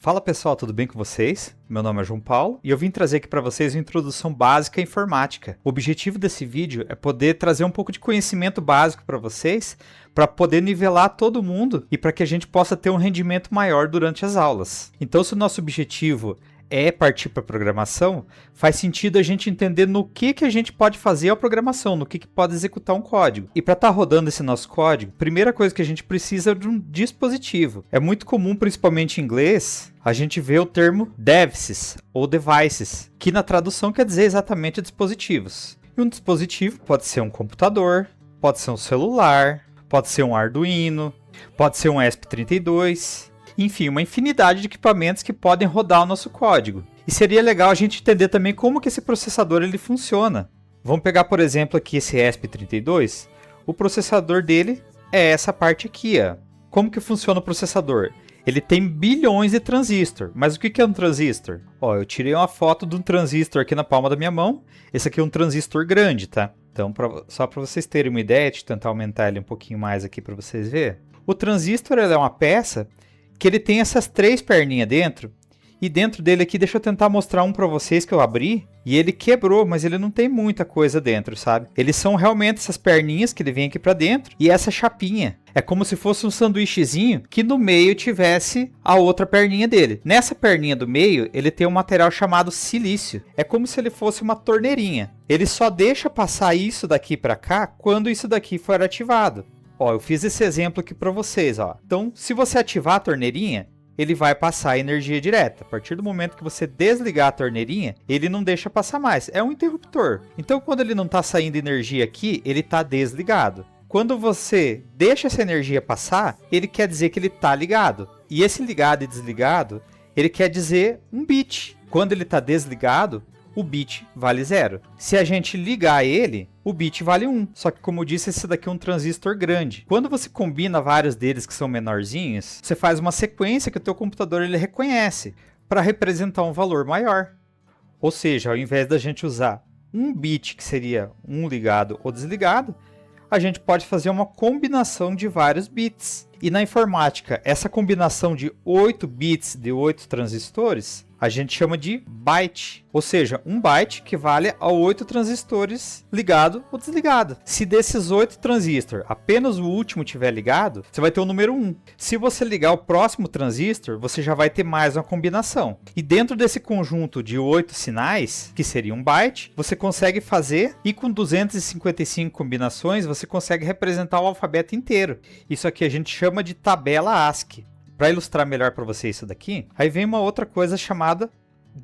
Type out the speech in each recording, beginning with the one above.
Fala pessoal, tudo bem com vocês? Meu nome é João Paulo e eu vim trazer aqui para vocês uma introdução básica à informática. O objetivo desse vídeo é poder trazer um pouco de conhecimento básico para vocês, para poder nivelar todo mundo e para que a gente possa ter um rendimento maior durante as aulas. Então, se o nosso objetivo é partir para a programação, faz sentido a gente entender no que a gente pode fazer a programação, no que pode executar um código. E para estar rodando esse nosso código, primeira coisa que a gente precisa é de um dispositivo. É muito comum, principalmente em inglês, a gente vê o termo devices ou devices, que na tradução quer dizer exatamente dispositivos. E um dispositivo pode ser um computador, pode ser um celular, pode ser um Arduino, pode ser um ESP32... Enfim, uma infinidade de equipamentos que podem rodar o nosso código. E seria legal a gente entender também como que esse processador ele funciona. Vamos pegar, por exemplo, aqui esse ESP32. O processador dele é essa parte aqui. Ó. Como que funciona o processador? Ele tem bilhões de transistores. Mas o que é um transistor? Ó, eu tirei uma foto de um transistor aqui na palma da minha mão. Esse aqui é um transistor grande, tá? Então, só para vocês terem uma ideia, deixa eu tentar aumentar ele um pouquinho mais aqui para vocês verem. O transistor ele é uma peça que ele tem essas três perninhas dentro, e dentro dele aqui, deixa eu tentar mostrar um para vocês que eu abri, e ele quebrou, mas ele não tem muita coisa dentro, sabe? Eles são realmente essas perninhas que ele vem aqui para dentro, e essa chapinha. É como se fosse um sanduíchezinho que no meio tivesse a outra perninha dele. Nessa perninha do meio, ele tem um material chamado silício. É como se ele fosse uma torneirinha. Ele só deixa passar isso daqui para cá quando isso daqui for ativado. Ó, eu fiz esse exemplo aqui para vocês, ó. Então, se você ativar a torneirinha, ele vai passar energia direta. A partir do momento que você desligar a torneirinha, ele não deixa passar mais. É um interruptor. Então, quando ele não está saindo energia aqui, ele está desligado. Quando você deixa essa energia passar, ele quer dizer que ele está ligado. E esse ligado e desligado, ele quer dizer um bit. Quando ele está desligado, o bit vale 0. Se a gente ligar ele, o bit vale 1. Só que, como eu disse, esse daqui é um transistor grande. Quando você combina vários deles que são menorzinhos, você faz uma sequência que o teu computador ele reconhece para representar um valor maior. Ou seja, ao invés da gente usar um bit, que seria um ligado ou desligado, a gente pode fazer uma combinação de vários bits. E na informática, essa combinação de 8 bits de 8 transistores, a gente chama de byte. Ou seja, um byte equivale a 8 transistores ligado ou desligado. Se desses 8 transistores, apenas o último estiver ligado, você vai ter o número 1. Se você ligar o próximo transistor, você já vai ter mais uma combinação. E dentro desse conjunto de 8 sinais, que seria um byte, você consegue fazer, e com 255 combinações, você consegue representar o alfabeto inteiro. Isso aqui a gente chama de tabela ASCII. Para ilustrar melhor para você isso daqui, aí vem uma outra coisa chamada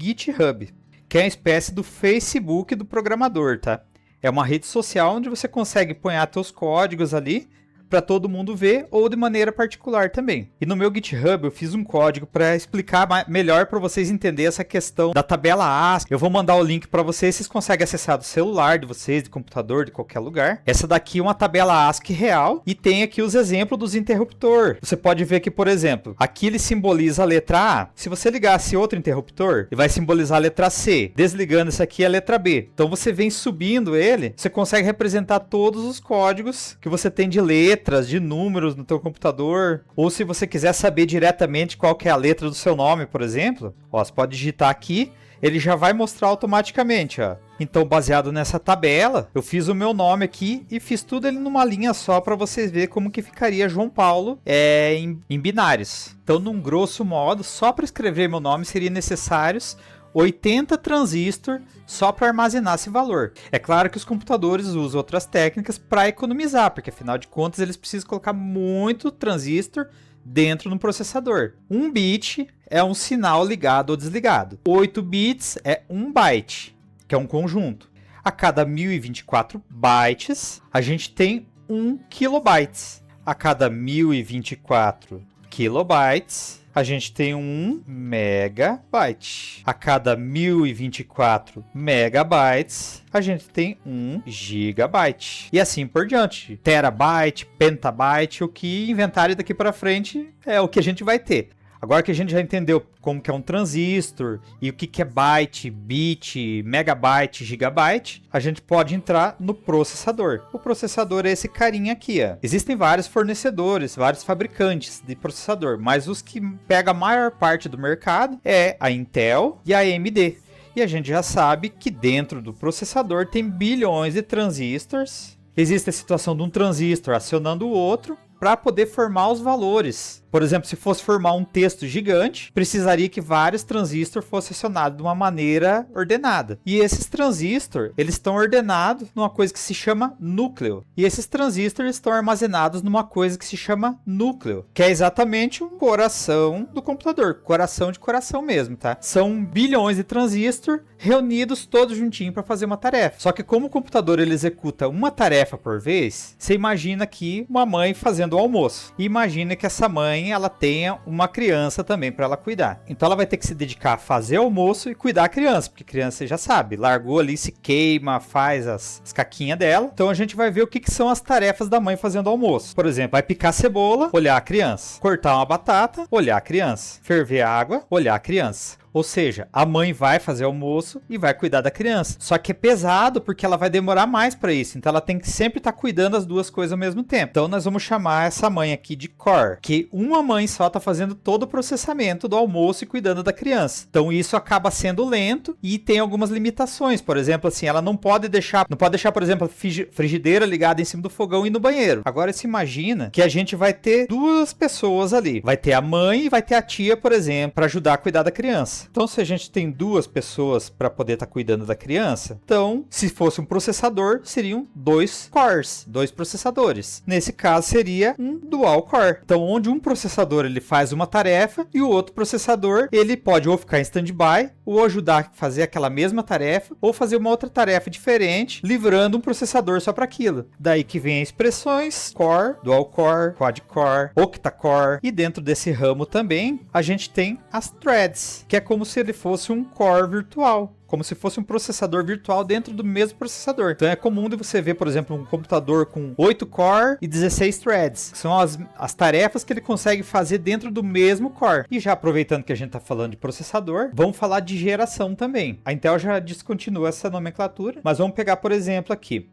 GitHub, que é uma espécie do Facebook do programador, tá? É uma rede social onde você consegue pôr seus códigos ali para todo mundo ver, ou de maneira particular também. E no meu GitHub eu fiz um código para explicar melhor para vocês entenderem essa questão da tabela ASCII. Eu vou mandar o link para vocês conseguem acessar do celular de vocês, de computador, de qualquer lugar. Essa daqui é uma tabela ASCII real e tem aqui os exemplos dos interruptores. Você pode ver que, por exemplo, aqui ele simboliza a letra A. Se você ligasse outro interruptor, ele vai simbolizar a letra C. Desligando esse aqui é a letra B. Então você vem subindo ele, você consegue representar todos os códigos que você tem de letras, de números no teu computador, ou se você quiser saber diretamente qual que é a letra do seu nome, por exemplo, ó, você pode digitar aqui, ele já vai mostrar automaticamente, ó. Então, baseado nessa tabela, eu fiz o meu nome aqui e fiz tudo ele numa linha só para vocês verem como que ficaria João Paulo em binários. Então, num grosso modo, só para escrever meu nome seria necessários 80 transistores só para armazenar esse valor. É claro que os computadores usam outras técnicas para economizar, porque afinal de contas eles precisam colocar muito transistor dentro do processador. 1 bit é um sinal ligado ou desligado. 8 bits é 1 byte, que é um conjunto. A cada 1024 bytes, a gente tem 1 kilobytes. A cada 1024 kilobytes, a gente tem 1 megabyte. A cada 1024 megabytes, a gente tem 1 gigabyte. E assim por diante. Terabyte, pentabyte, o que inventarem daqui para frente é o que a gente vai ter. Agora que a gente já entendeu como que é um transistor e o que que é byte, bit, megabyte, gigabyte, a gente pode entrar no processador. O processador é esse carinha aqui, ó. Existem vários fornecedores, vários fabricantes de processador, mas os que pegam a maior parte do mercado é a Intel e a AMD. E a gente já sabe que dentro do processador tem bilhões de transistores. Existe a situação de um transistor acionando o outro para poder formar os valores. Por exemplo, se fosse formar um texto gigante, precisaria que vários transistores fossem acionados de uma maneira ordenada. E esses transistores, eles estão ordenados numa coisa que se chama núcleo. E esses transistores estão armazenados numa coisa que se chama núcleo, que é exatamente o coração do computador. Coração de coração mesmo, tá? São bilhões de transistores reunidos todos juntinhos para fazer uma tarefa. Só que como o computador ele executa uma tarefa por vez, você imagina aqui uma mãe fazendo o almoço. E imagina que essa mãe ela tenha uma criança também para ela cuidar. Então ela vai ter que se dedicar a fazer almoço e cuidar da criança, porque criança você já sabe, largou ali, se queima, faz as caquinhas dela. Então a gente vai ver o que são as tarefas da mãe fazendo almoço. Por exemplo, vai picar cebola, olhar a criança. Cortar uma batata, olhar a criança. Ferver água, olhar a criança. Ou seja, a mãe vai fazer almoço e vai cuidar da criança. Só que é pesado porque ela vai demorar mais para isso. Então ela tem que sempre estar cuidando das duas coisas ao mesmo tempo. Então nós vamos chamar essa mãe aqui de core, que uma mãe só está fazendo todo o processamento do almoço e cuidando da criança. Então isso acaba sendo lento e tem algumas limitações. Por exemplo, assim, ela não pode deixar, por exemplo, a frigideira ligada em cima do fogão e ir no banheiro. Agora se imagina que a gente vai ter duas pessoas ali. Vai ter a mãe e vai ter a tia, por exemplo, para ajudar a cuidar da criança. Então, se a gente tem duas pessoas para poder estar cuidando da criança, então, se fosse um processador, seriam dois cores, dois processadores. Nesse caso, seria um dual core. Então, onde um processador ele faz uma tarefa e o outro processador ele pode ou ficar em standby, ou ajudar a fazer aquela mesma tarefa, ou fazer uma outra tarefa diferente, livrando um processador só para aquilo. Daí que vem as expressões core, dual core, quad core, octa-core, e dentro desse ramo também, a gente tem as threads, que é como se ele fosse um core virtual, como se fosse um processador virtual dentro do mesmo processador. Então é comum de você ver, por exemplo, um computador com 8 core e 16 threads, que são as tarefas que ele consegue fazer dentro do mesmo core. E já aproveitando que a gente está falando de processador, vamos falar de geração também. A Intel já descontinuou essa nomenclatura, mas vamos pegar, por exemplo, aqui.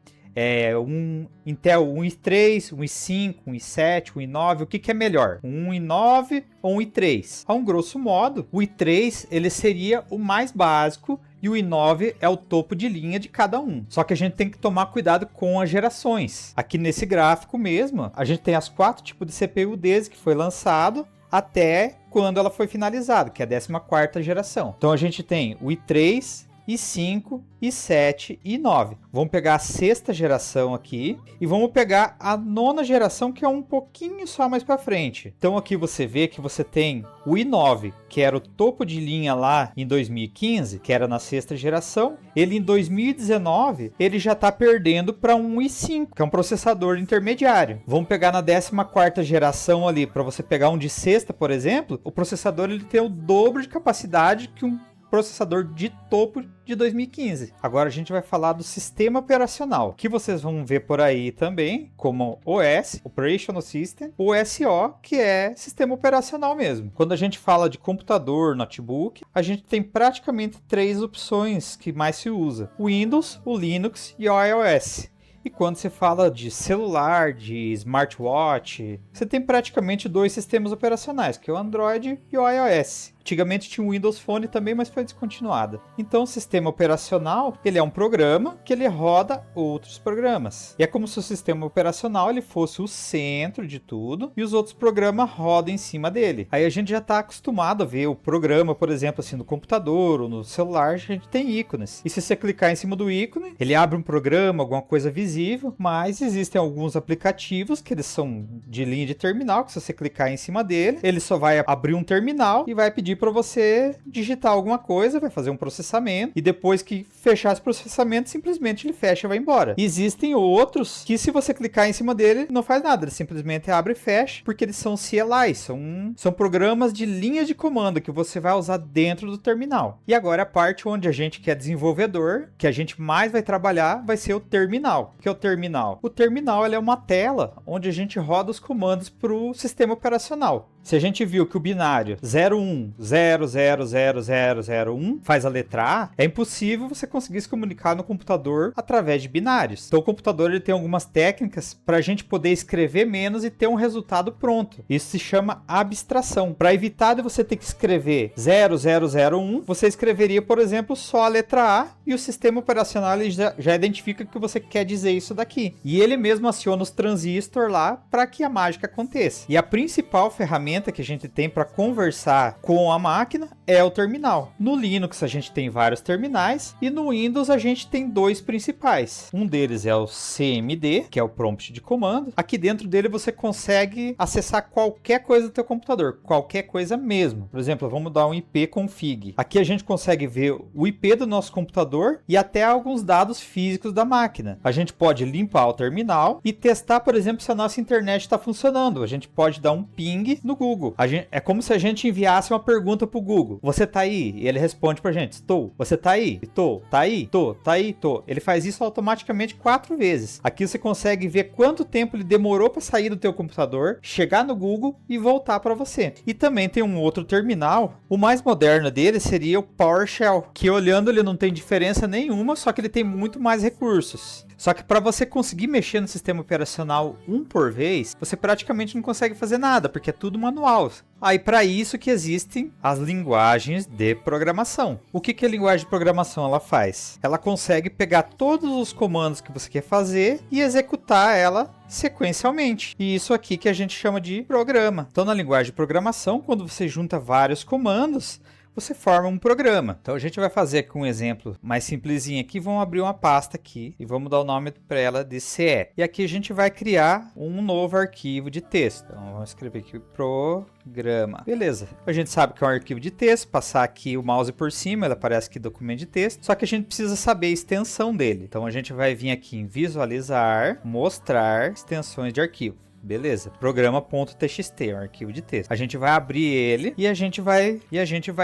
Um Intel 1 i3, 1 i5, 1 i7, 1 i9, o que é melhor? Um i9 ou um i3? A um grosso modo, o i3 ele seria o mais básico e o i9 é o topo de linha de cada um. Só que a gente tem que tomar cuidado com as gerações. Aqui nesse gráfico mesmo, a gente tem as 4 tipos de CPU desde que foi lançado até quando ela foi finalizada, que é a 14ª geração. Então a gente tem o i3, i5, i7 e i9. Vamos pegar a 6ª geração aqui e vamos pegar a 9ª geração, que é um pouquinho só mais para frente. Então aqui você vê que você tem o i9, que era o topo de linha lá em 2015, que era na 6ª geração. Ele em 2019, ele já está perdendo para um i5, que é um processador intermediário. Vamos pegar na 14ª geração ali, para você pegar um de 6ª, por exemplo, o processador ele tem o dobro de capacidade que um processador de topo de 2015. Agora a gente vai falar do sistema operacional, que vocês vão ver por aí também, como OS, Operational System, ou SO, que é sistema operacional mesmo. Quando a gente fala de computador, notebook, a gente tem praticamente 3 opções que mais se usa: o Windows, o Linux e o iOS. E quando você fala de celular, de smartwatch, você tem praticamente 2 sistemas operacionais, que é o Android e o iOS. Antigamente tinha o Windows Phone também, mas foi descontinuado. Então o sistema operacional, ele é um programa que ele roda outros programas. E é como se o sistema operacional ele fosse o centro de tudo e os outros programas rodam em cima dele. Aí a gente já está acostumado a ver o programa, por exemplo, assim, no computador ou no celular, a gente tem ícones. E se você clicar em cima do ícone, ele abre um programa, alguma coisa visível, mas existem alguns aplicativos que eles são de linha de terminal, que se você clicar em cima dele, ele só vai abrir um terminal e vai pedir para você digitar alguma coisa, vai fazer um processamento e depois que fechar esse processamento, simplesmente ele fecha e vai embora. E existem outros que se você clicar em cima dele, não faz nada, ele simplesmente abre e fecha, porque eles são CLI, são programas de linha de comando que você vai usar dentro do terminal. E agora a parte onde a gente que é desenvolvedor, que a gente mais vai trabalhar, vai ser o terminal. O que é o terminal? O terminal ele é uma tela onde a gente roda os comandos para o sistema operacional. Se a gente viu que o binário 01000001 faz a letra A, é impossível você conseguir se comunicar no computador através de binários. Então o computador ele tem algumas técnicas para a gente poder escrever menos e ter um resultado pronto. Isso se chama abstração. Para evitar de você ter que escrever 0001, você escreveria, por exemplo, só a letra A e o sistema operacional ele já identifica que você quer dizer isso daqui. E ele mesmo aciona os transistores lá para que a mágica aconteça. E a principal ferramenta que a gente tem para conversar com a máquina é o terminal. No Linux a gente tem vários terminais e no Windows a gente tem dois principais. Um deles é o CMD, que é o prompt de comando. Aqui dentro dele você consegue acessar qualquer coisa do teu computador, qualquer coisa mesmo. Por exemplo, vamos dar um IP config. Aqui a gente consegue ver o IP do nosso computador e até alguns dados físicos da máquina. A gente pode limpar o terminal e testar, por exemplo, se a nossa internet está funcionando. A gente pode dar um ping no Google. É como se a gente enviasse uma pergunta para o Google. Você tá aí? E ele responde pra gente, estou. Você tá aí? Estou. Tá aí? Tô. Tá aí? Tô. Ele faz isso automaticamente 4 vezes. Aqui você consegue ver quanto tempo ele demorou para sair do teu computador, chegar no Google e voltar para você. E também tem um outro terminal. O mais moderno dele seria o PowerShell, que olhando ele não tem diferença nenhuma, só que ele tem muito mais recursos. Só que para você conseguir mexer no sistema operacional um por vez, você praticamente não consegue fazer nada, porque é tudo manual. Aí para isso que existem as linguagens de programação. O que a linguagem de programação ela faz? Ela consegue pegar todos os comandos que você quer fazer e executar ela sequencialmente. E isso aqui que a gente chama de programa. Então na linguagem de programação, quando você junta vários comandos, você forma um programa. Então a gente vai fazer aqui um exemplo mais simplesinho aqui. Vamos abrir uma pasta aqui e vamos dar o nome para ela de CE. E aqui a gente vai criar um novo arquivo de texto. Então vamos escrever aqui programa. Beleza. A gente sabe que é um arquivo de texto. Passar aqui o mouse por cima, ele aparece aqui documento de texto. Só que a gente precisa saber a extensão dele. Então a gente vai vir aqui em visualizar, mostrar extensões de arquivo. Beleza, programa.txt, é um arquivo de texto. A gente vai abrir ele e a gente vai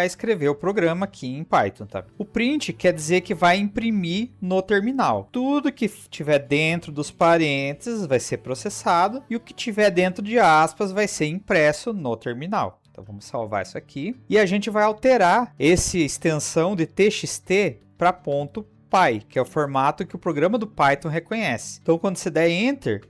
escrever o programa aqui em Python, tá? O print quer dizer que vai imprimir no terminal. Tudo que tiver dentro dos parênteses vai ser processado e o que tiver dentro de aspas vai ser impresso no terminal. Então vamos salvar isso aqui e a gente vai alterar essa extensão de txt para ponto .py, que é o formato que o programa do Python reconhece. Então quando você der Enter,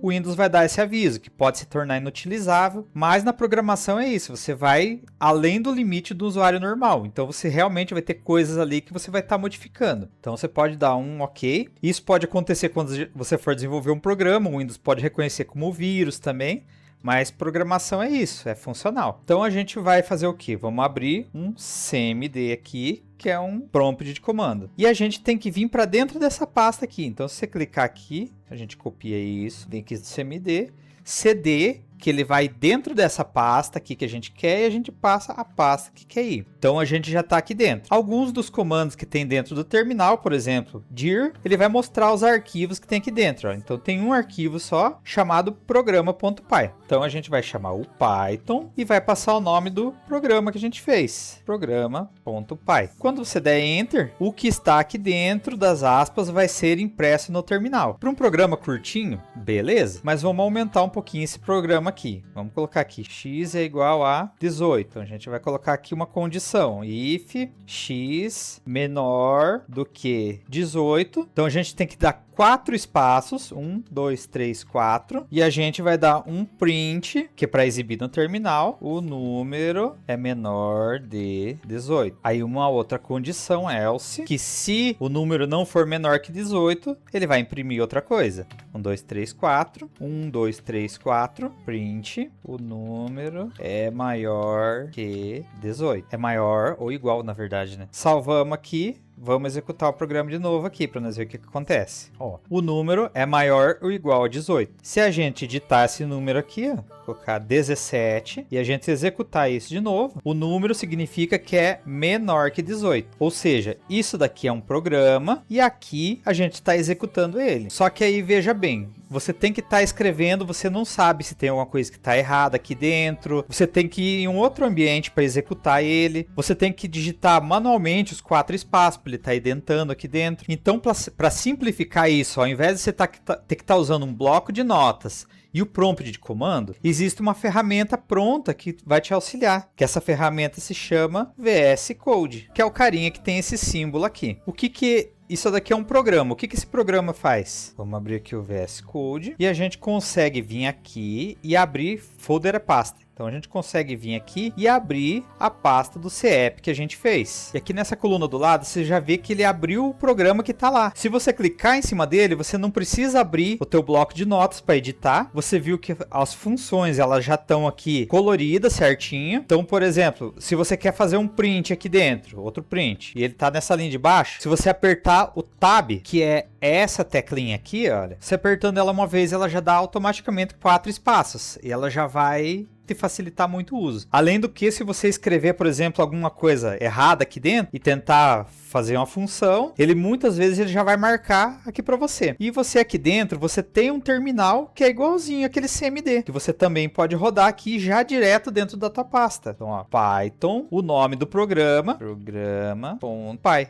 o Windows vai dar esse aviso, que pode se tornar inutilizável, mas na programação é isso, você vai além do limite do usuário normal, então você realmente vai ter coisas ali que você vai estar modificando. Então você pode dar um OK, isso pode acontecer quando você for desenvolver um programa, o Windows pode reconhecer como vírus também, mas programação é isso, é funcional. Então a gente vai fazer o quê? Vamos abrir um CMD aqui, que é um prompt de comando. E a gente tem que vir para dentro dessa pasta aqui. Então se você clicar aqui, a gente copia isso, vem aqui do CMD, CD, que ele vai dentro dessa pasta aqui que a gente quer e a gente passa a pasta que quer ir. Então a gente já está aqui dentro. Alguns dos comandos que tem dentro do terminal, por exemplo, dir, ele vai mostrar os arquivos que tem aqui dentro. Ó. Então tem um arquivo só chamado programa.py. Então a gente vai chamar o Python e vai passar o nome do programa que a gente fez. Programa.py. Quando você der Enter, o que está aqui dentro das aspas vai ser impresso no terminal. Para um programa curtinho, beleza, mas vamos aumentar um pouquinho esse programa aqui. Vamos colocar aqui x é igual a 18. Então a gente vai colocar aqui uma condição. If x menor do que 18. Então a gente tem que dar 4 espaços, 1, 2, 3, 4, e a gente vai dar um print, que é para exibir no terminal, o número é menor de 18. Aí uma outra condição, else, que se o número não for menor que 18, ele vai imprimir outra coisa. 1, 2, 3, 4, 1, 2, 3, 4, print, o número é maior que 18. É maior ou igual, na verdade, né? Salvamos aqui. Vamos executar o programa de novo aqui para nós ver o que acontece. Ó, o número é maior ou igual a 18. Se a gente digitar esse número aqui, ó, colocar 17 e a gente executar isso de novo, o número significa que é menor que 18. Ou seja, isso daqui é um programa e aqui a gente está executando ele. Só que aí veja bem, você tem que estar escrevendo, você não sabe se tem alguma coisa que está errada aqui dentro, você tem que ir em um outro ambiente para executar ele, você tem que digitar manualmente os 4 espaços para ele estar identando aqui dentro. Então, para simplificar isso, ao invés de você ter que estar usando um bloco de notas e o prompt de comando, existe uma ferramenta pronta que vai te auxiliar, que essa ferramenta se chama VS Code, que é o carinha que tem esse símbolo aqui. O que isso daqui é um programa. O que esse programa faz? Vamos abrir aqui o VS Code e a gente consegue vir aqui e abrir folder pasta. Então a gente consegue vir aqui e abrir a pasta do CEP que a gente fez. E aqui nessa coluna do lado você já vê que ele abriu o programa que está lá. Se você clicar em cima dele, você não precisa abrir o teu bloco de notas para editar. Você viu que as funções elas já estão aqui coloridas certinho. Então, por exemplo, se você quer fazer um print aqui dentro, outro print, e ele está nessa linha de baixo, se você apertar o Tab, que é essa teclinha aqui, olha, você apertando ela uma vez, ela já dá automaticamente 4 espaços. E ela já vai te facilitar muito o uso. Além do que, se você escrever, por exemplo, alguma coisa errada aqui dentro e tentar fazer uma função, ele muitas vezes ele já vai marcar aqui para você. E você aqui dentro, você tem um terminal que é igualzinho aquele CMD, que você também pode rodar aqui já direto dentro da tua pasta. Então, ó, Python, o nome do programa.py,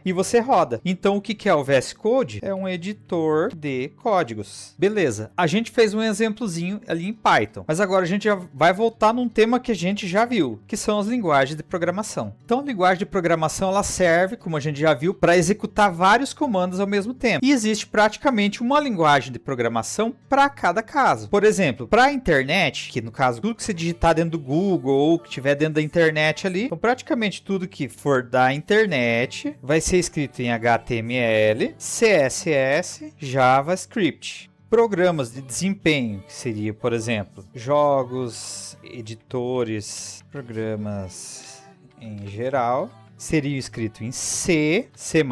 e você roda. Então, o que é o VS Code? É um editor de códigos. Beleza, a gente fez um exemplozinho ali em Python, mas agora a gente já vai voltar num tema que a gente já viu, que são as linguagens de programação. Então, a linguagem de programação, ela serve, como a gente já viu, para executar vários comandos ao mesmo tempo. E existe praticamente uma linguagem de programação para cada caso. Por exemplo, para a internet, que no caso, tudo que você digitar dentro do Google ou que tiver dentro da internet ali, então praticamente tudo que for da internet vai ser escrito em HTML, CSS, JavaScript. Programas de desempenho, que seria, por exemplo, jogos, editores, programas em geral, seriam escritos em C, C++,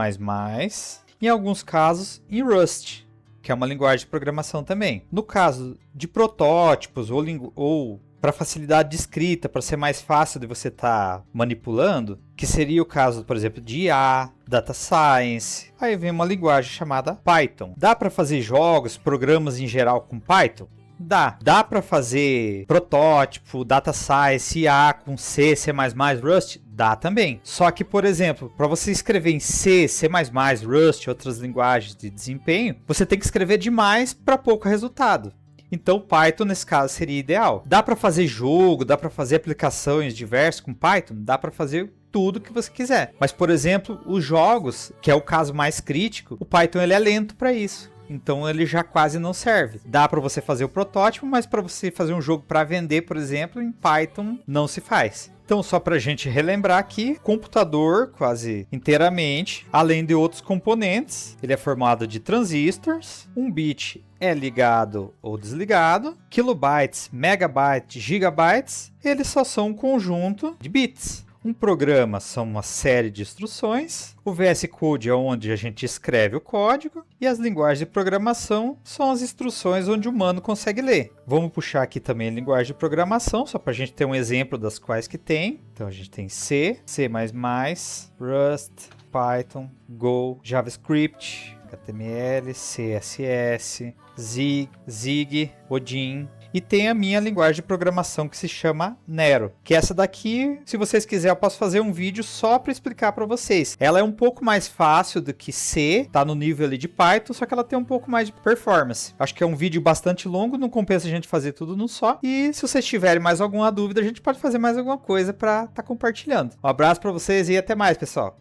em alguns casos em Rust, que é uma linguagem de programação também. No caso de protótipos ou para facilidade de escrita, para ser mais fácil de você estar manipulando, que seria o caso, por exemplo, de IA, Data Science. Aí vem uma linguagem chamada Python. Dá para fazer jogos, programas em geral com Python? Dá. Dá para fazer protótipo, Data Science, IA com C, C++, Rust? Dá também. Só que, por exemplo, para você escrever em C, C++, Rust e outras linguagens de desempenho, você tem que escrever demais para pouco resultado. Então, Python, nesse caso, seria ideal. Dá para fazer jogo, dá para fazer aplicações diversas com Python? Dá para fazer tudo que você quiser. Mas, por exemplo, os jogos, que é o caso mais crítico, o Python ele é lento para isso. Então, ele já quase não serve. Dá para você fazer o protótipo, mas para você fazer um jogo para vender, por exemplo, em Python não se faz. Então, só para a gente relembrar aqui, computador quase inteiramente, além de outros componentes, ele é formado de transistores, um bit é ligado ou desligado, kilobytes, megabytes, gigabytes, eles só são um conjunto de bits. Um programa são uma série de instruções, o VS Code é onde a gente escreve o código e as linguagens de programação são as instruções onde o humano consegue ler. Vamos puxar aqui também a linguagem de programação, só para a gente ter um exemplo das quais que tem. Então a gente tem C, C++, Rust, Python, Go, JavaScript, HTML, CSS, Zig, Odin. E tem a minha linguagem de programação que se chama Nero, que essa daqui, se vocês quiserem, eu posso fazer um vídeo só para explicar para vocês. Ela é um pouco mais fácil do que C, tá no nível ali de Python, só que ela tem um pouco mais de performance. Acho que é um vídeo bastante longo, não compensa a gente fazer tudo num só. E se vocês tiverem mais alguma dúvida, a gente pode fazer mais alguma coisa para estar compartilhando. Um abraço para vocês e até mais, pessoal.